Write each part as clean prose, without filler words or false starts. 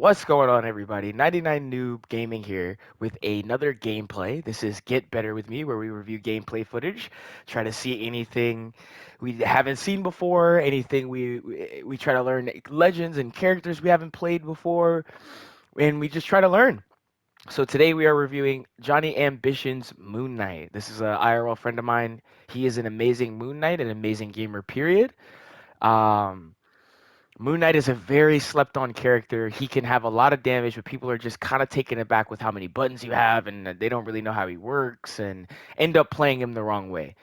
What's going on, everybody? 99 Noob Gaming here with another gameplay. This is Get Better with Me, where we review gameplay footage, try to see anything we haven't seen before, anything we try to learn legends and characters we haven't played before, and we just try to learn. So today we are reviewing Johnny Ambition's Moon Knight. This is a IRL friend of mine. He is an amazing Moon Knight, an amazing gamer, period. Um, Moon Knight is a very slept on character. He can have a lot of damage, but people are just kind of taken aback with how many buttons you have, and they don't really know how he works and end up playing him the wrong way.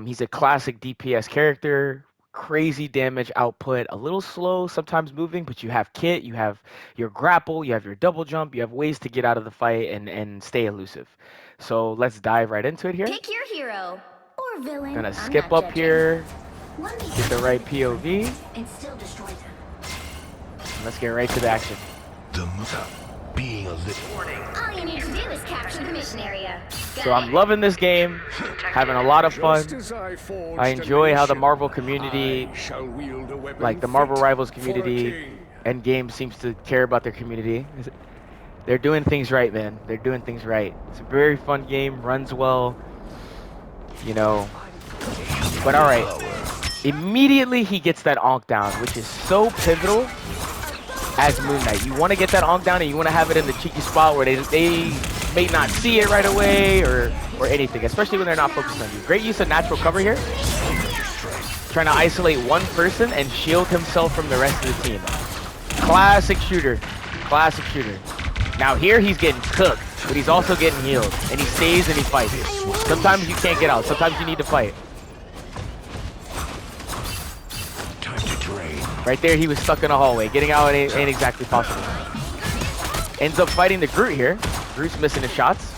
He's a classic DPS character, crazy damage output, a little slow, sometimes moving, but you have kit, you have your grapple, you have your double jump, you have ways to get out of the fight and stay elusive. So let's dive right into it here. Pick your hero or villain. Gonna I'm skip not up judging. here, One may get the right POV, and still destroy them. and let's get right to the action. Being a little. All you need to do is capture the mission area. So I'm loving this game, having a lot of fun. I enjoy how the Marvel community, like the Marvel Rivals community, Endgame seems to care about their community. They're doing things right, man. They're doing things right. It's a very fun game, runs well, you know. But all right, immediately he gets that onk down, which is so pivotal as Moon Knight. You want to get that onk down and you want to have it in the cheeky spot where they may not see it right away or anything, especially when they're not focused on you. Great use of natural cover here. Trying to isolate one person and shield himself from the rest of the team. Classic shooter. Classic shooter. Now here he's getting cooked, but he's also getting healed. And he stays and he fights. Sometimes you can't get out. Sometimes you need to fight. Right there, he was stuck in a hallway. Getting out ain't exactly possible. Ends up fighting the Groot here. Groot's missing his shots.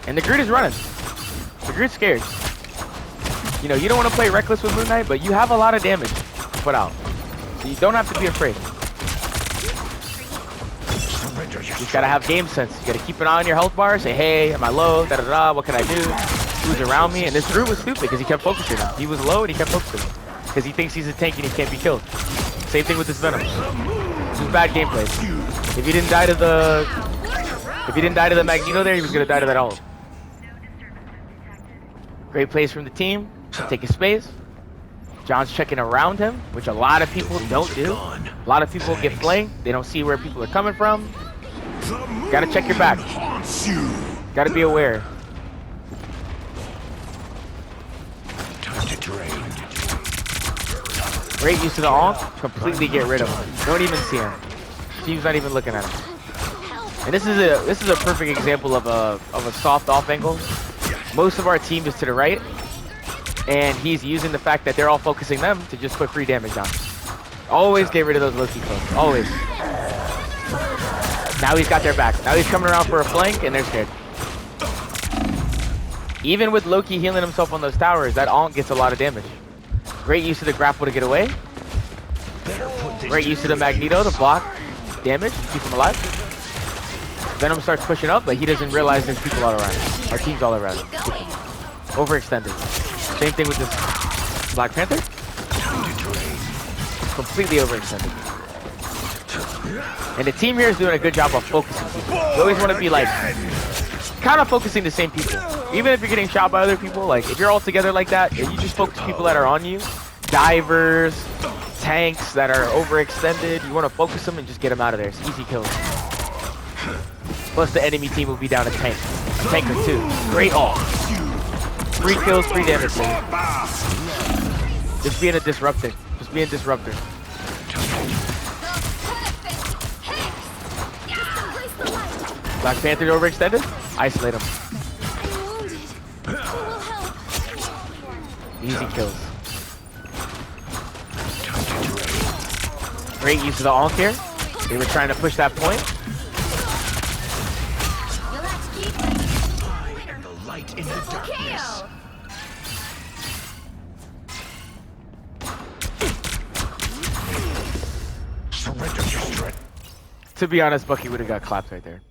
And the Groot is running. The Groot's scared. You know, you don't want to play reckless with Moon Knight, but you have a lot of damage to put out. So you don't have to be afraid. You just gotta have game sense. You gotta keep an eye on your health bar. Say, hey, am I low? Da-da-da, what can I do? Who's around me? And this Groot was stupid because he kept focusing him. He was low and he kept focusing him. Because he thinks he's a tank and he can't be killed. Same thing with this Venom. This is bad gameplay. If he didn't die to the Magneto there, he was gonna die to that ult. Great plays from the team. Taking space. John's checking around him, which a lot of people don't do. A lot of people get flanked. They don't see where people are coming from. Gotta check your back. Gotta be aware. Great use of the onk. Completely get rid of him. Don't even see him. Team's not even looking at him. And this is a perfect example of a soft off angle. Most of our team is to the right, and he's using the fact that they're all focusing them to just put free damage on. Always get rid of those low-key clones. Always. Now he's got their back. Now he's coming around for a flank, and they're scared. Even with Loki healing himself on those towers, that onk gets a lot of damage. Great use of the grapple to get away. Great use of the Magneto to block damage, keep him alive. Venom starts pushing up, but he doesn't realize there's people all around him. Our team's all around him. Overextended. Same thing with this Black Panther. Completely overextended. And the team here is doing a good job of focusing people. You always want to be like, kind of focusing the same people. Even if you're getting shot by other people, like if you're all together like that, and you just focus people that are on you, divers, tanks that are overextended, you want to focus them and just get them out of there. It's easy kills. Plus the enemy team will be down a tank or two. Great ult. 3 kills, 3 damage. Just being a disruptor. Just being a disruptor. Black Panther overextended. Isolate him. Easy kills. Great use of the onk here. They were trying to push that point. The light in the darkness. Surrender your strength. To be honest, Bucky would have got clapped right there.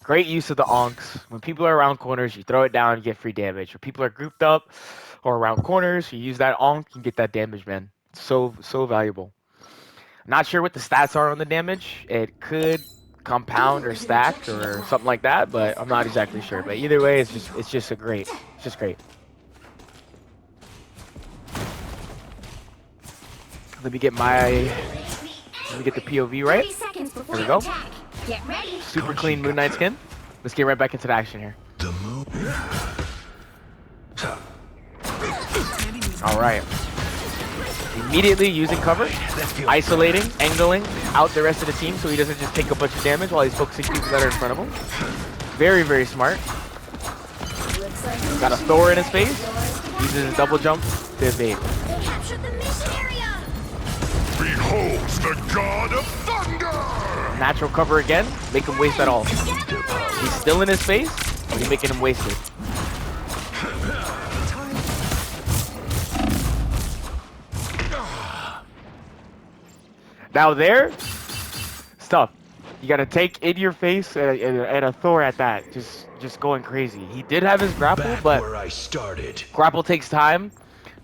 Great use of the onks. When people are around corners, you throw it down, you get free damage. When people are grouped up or around corners, you use that onk, you get that damage, man. It's so valuable. Not sure what the stats are on the damage. It could compound or stack or something like that, but I'm not exactly sure. But either way, it's just a great. It's just great. Let me get the POV right. 30 seconds before There we you go. attack. Get ready. Super clean Moon Knight skin. Let's get right back into the action here. The moon. All right. Immediately using cover, isolating, angling out the rest of the team so he doesn't just take a bunch of damage while he's focusing people that are in front of him. Very, very smart. Got a Thor in his face. Uses his double jump to evade. They captured the mission area. Beholds the god of thunder! Natural cover again. Make him waste that all. He's still in his face, but he's making him waste it. Now there, it's tough. You gotta take in your face and a Thor at that, just going crazy. He did have his grapple, Back but where I started. grapple takes time.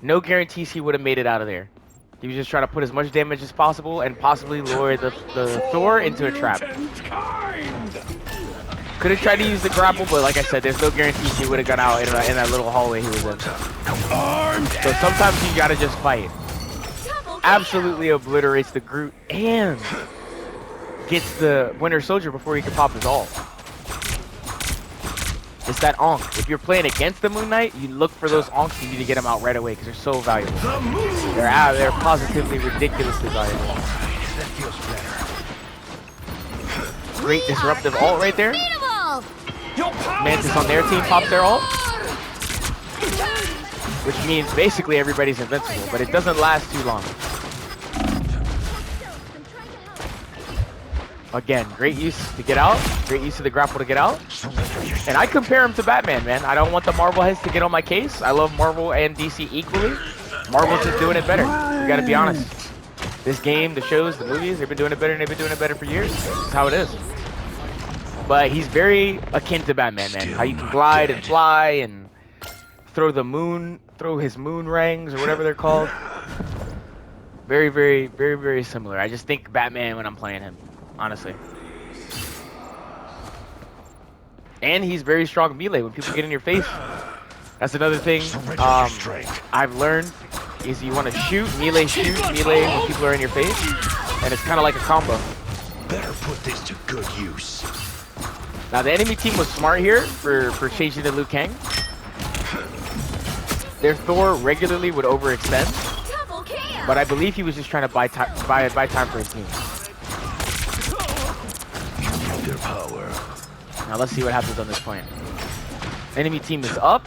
No guarantees he would have made it out of there. He was just trying to put as much damage as possible and possibly lure the Thor into a trap. Could have tried to use the grapple, but like I said, there's no guarantees he would have got out in that little hallway he was in. So sometimes you gotta just fight. Absolutely obliterates the Groot and gets the Winter Soldier before he can pop his ult. It's that Onk. If you're playing against the Moon Knight, you look for those Onks. You need to get them out right away because they're so valuable. They're positively ridiculously valuable. That feels better. Great disruptive ult right there. Unbeatable. Mantis on their team pops their ult, which means basically everybody's invincible, but it doesn't last too long. Again, great use to get out. Great use of the grapple to get out. And I compare him to Batman, man. I don't want the Marvel heads to get on my case. I love Marvel and DC equally. Marvel's just doing it better. We gotta be honest. This game, the shows, the movies, they've been doing it better and they've been doing it better for years. That's how it is. But he's very akin to Batman, man. How you can glide and fly and throw his moon rings or whatever they're called. Very, very, very, very similar. I just think Batman when I'm playing him, honestly. And he's very strong melee when people get in your face. That's another thing I've learned is you want to shoot melee when people are in your face, and it's kind of like a combo. Better put this to good use. Now the enemy team was smart here for changing to Liu Kang. Their Thor regularly would overextend, Double kill. but I believe he was just trying to buy time for his team. Their power. Now let's see what happens on this point. Enemy team is up.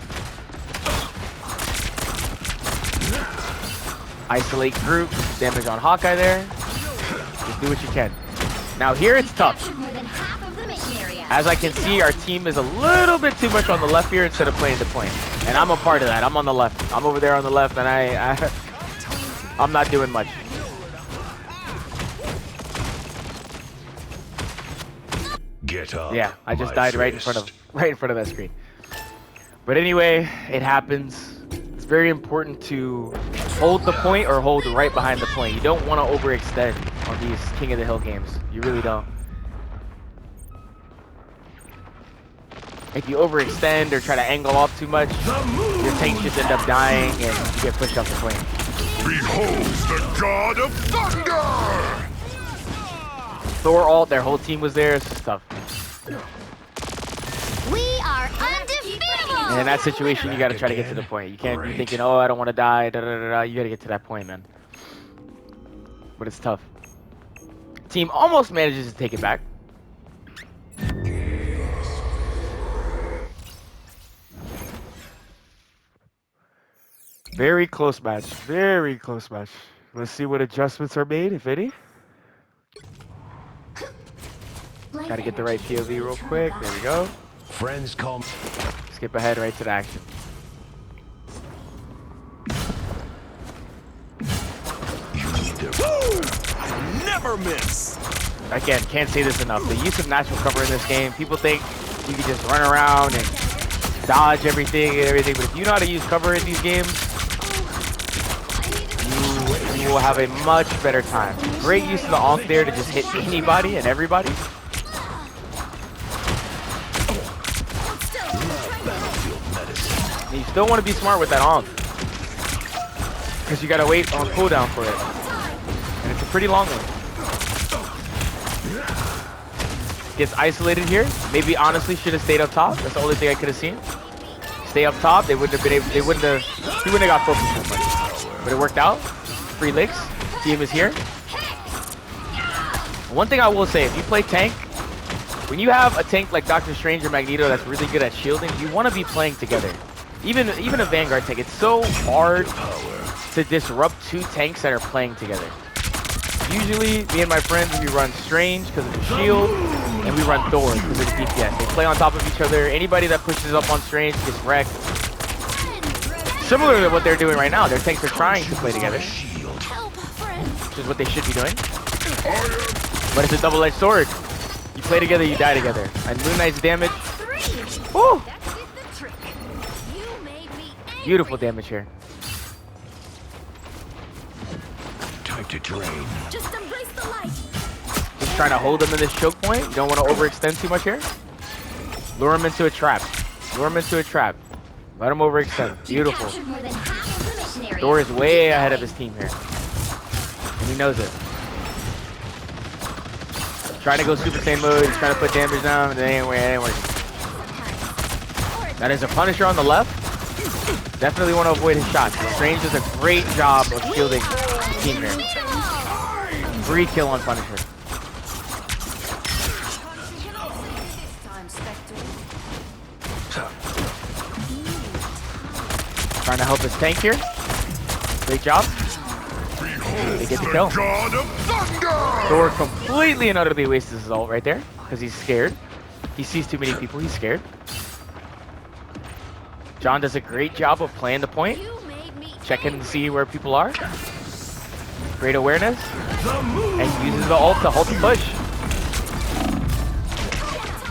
Isolate group, damage on Hawkeye there. Just do what you can. Now here it's tough. More than half of the mission area. As I can see, our team is a little bit too much on the left here instead of playing the point. And I'm a part of that. I'm on the left. I'm over there on the left, and I'm not doing much. Get up. Yeah, I just my died right in front of that screen. But anyway, it happens. It's very important to hold the point or hold right behind the point. You don't want to overextend on these King of the Hill games. You really don't. If you overextend or try to angle off too much, your tanks just end up dying and you get pushed off the point. Beholds the god of thunder! Thor ult, their whole team was there. It's just tough. We are undefeatable. And in that situation, you got to try to get to the point. You can't be thinking, oh, I don't want to die. Da, da, da, da. You got to get to that point, man. But it's tough. Team almost manages to take it back. Very close match. Very close match. Let's see what adjustments are made, if any. Gotta get the right POV real quick. There we go. Friends call me. Skip ahead right to the action. You need their power. Never miss. Again, can't say this enough. The use of natural cover in this game, people think you can just run around and dodge everything, but if you know how to use cover in these games, you will have a much better time. Great use of the Ankh there to just hit anybody and everybody. And you still want to be smart with that Ankh, because you gotta wait on cooldown for it. And it's a pretty long one. Gets isolated here. Maybe honestly should have stayed up top. That's the only thing I could have seen. Stay up top. They wouldn't have been able. He wouldn't have got focused as much. But it worked out. Free licks. Team is here. One thing I will say, if you play tank, when you have a tank like Doctor Strange or Magneto that's really good at shielding, you want to be playing together. Even a Vanguard tank, it's so hard to disrupt two tanks that are playing together. Usually, me and my friends, we run Strange because of the shield, and we run Thor because of the DPS. They play on top of each other. Anybody that pushes up on Strange gets wrecked. Similar to what they're doing right now. Their tanks are trying to play together, which is what they should be doing. But it's a double-edged sword. You play together, you die together. And Moon Knight's damage. Woo! Beautiful damage here. Time to drain. Just embrace the light. Just trying to hold him in this choke point. You don't want to overextend too much here. Lure him into a trap. Lure him into a trap. Let him overextend. Beautiful. Thor is way ahead of his team here. And he knows it. Trying to go Super Saiyan mode. He's trying to put damage down. It ain't working. That is a Punisher on the left. Definitely want to avoid his shots. Strange does a great job of shielding his team here. Free kill on Punisher. Trying to help his tank here. Great job. They get the kill. Thor completely and utterly wastes his ult right there because he's scared. He sees too many people. He's scared. John does a great job of playing the point. Checking to see where people are. Great awareness. And uses the ult to hold the push.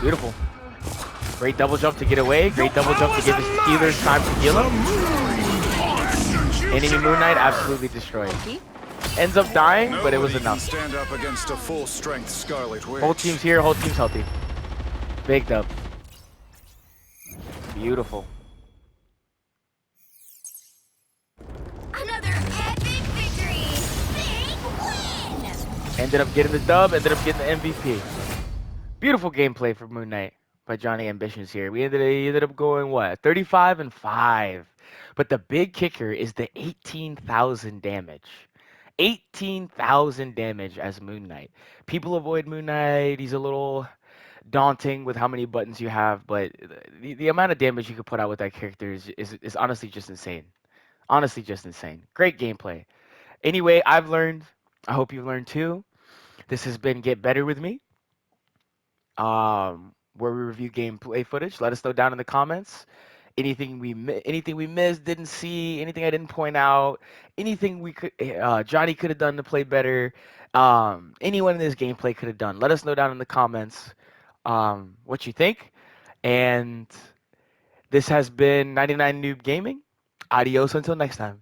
Beautiful. Great double jump to get away. Great double jump to give his healers time to heal him. Enemy Moon Knight absolutely destroyed. Ends up dying, but it was enough. Stand up against a full-strength Scarlet Witch. Whole team's here, whole team's healthy. Big dub. Beautiful. Another epic victory. Big win. Ended up getting the dub, ended up getting the MVP. Beautiful gameplay for Moon Knight by Johnny Ambitions here. He ended up going, what, 35-5. But the big kicker is the 18,000 damage. 18,000 damage as Moon Knight. People avoid Moon Knight. He's a little daunting with how many buttons you have, but the amount of damage you can put out with that character is honestly just insane. Honestly just insane. Great gameplay. Anyway, I've learned. I hope you've learned too. This has been Get Better With Me, where we review gameplay footage. Let us know down in the comments. Anything we missed, didn't see, anything I didn't point out, anything we could Johnny could have done to play better, anyone in this gameplay could have done. Let us know down in the comments what you think. And this has been 99 Noob Gaming. Adios until next time.